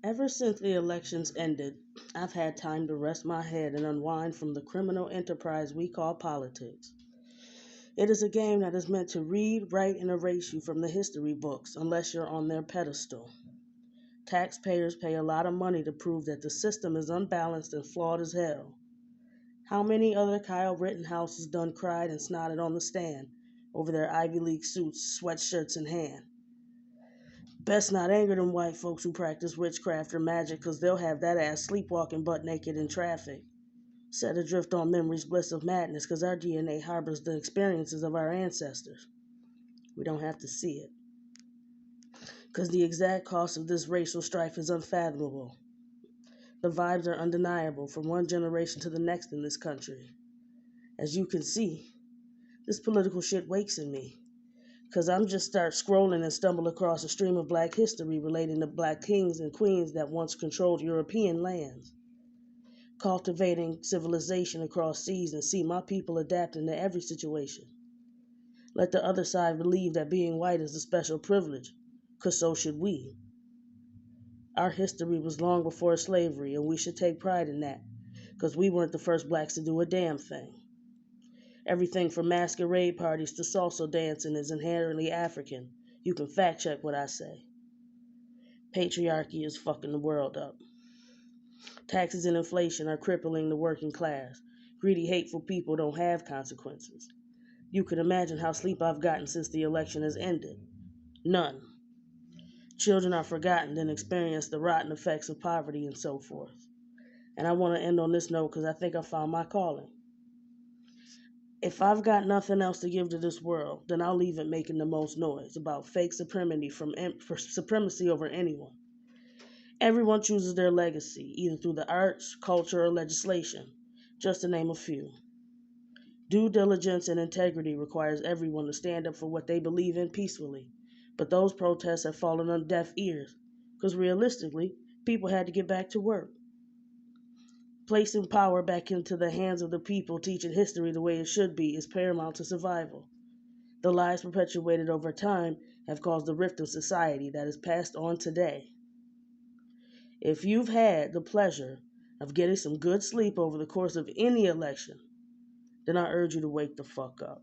Ever since the elections ended, I've had time to rest my head and unwind from the criminal enterprise we call politics. It is a game that is meant to read, write, and erase you from the history books unless you're on their pedestal. Taxpayers pay a lot of money to prove that the system is unbalanced and flawed as hell. How many other Kyle Rittenhouses done cried and snotted on the stand over their Ivy League suits, sweatshirts in hand? Best not anger them white folks who practice witchcraft or magic, 'cause they'll have that ass sleepwalking butt naked in traffic. Set adrift on memory's bliss of madness, 'cause our DNA harbors the experiences of our ancestors. We don't have to see it. 'Cause the exact cost of this racial strife is unfathomable. The vibes are undeniable from one generation to the next in this country. As you can see, this political shit wakes in me. 'Cause I'm just start scrolling and stumble across a stream of black history relating to black kings and queens that once controlled European lands. Cultivating civilization across seas and see my people adapting to every situation. Let the other side believe that being white is a special privilege, 'cause so should we. Our history was long before slavery, and we should take pride in that, 'cause we weren't the first blacks to do a damn thing. Everything from masquerade parties to salsa dancing is inherently African. You can fact check what I say. Patriarchy is fucking the world up. Taxes and inflation are crippling the working class. Greedy, hateful people don't have consequences. You can imagine how sleep I've gotten since the election has ended. None. Children are forgotten, then experience the rotten effects of poverty and so forth. And I want to end on this note because I think I found my calling. If I've got nothing else to give to this world, then I'll leave it making the most noise about fake supremacy for supremacy over anyone. Everyone chooses their legacy, either through the arts, culture, or legislation, just to name a few. Due diligence and integrity requires everyone to stand up for what they believe in peacefully, but those protests have fallen on deaf ears, because realistically, people had to get back to work. Placing power back into the hands of the people teaching history the way it should be is paramount to survival. The lies perpetuated over time have caused a rift in society that is passed on today. If you've had the pleasure of getting some good sleep over the course of any election, then I urge you to wake the fuck up.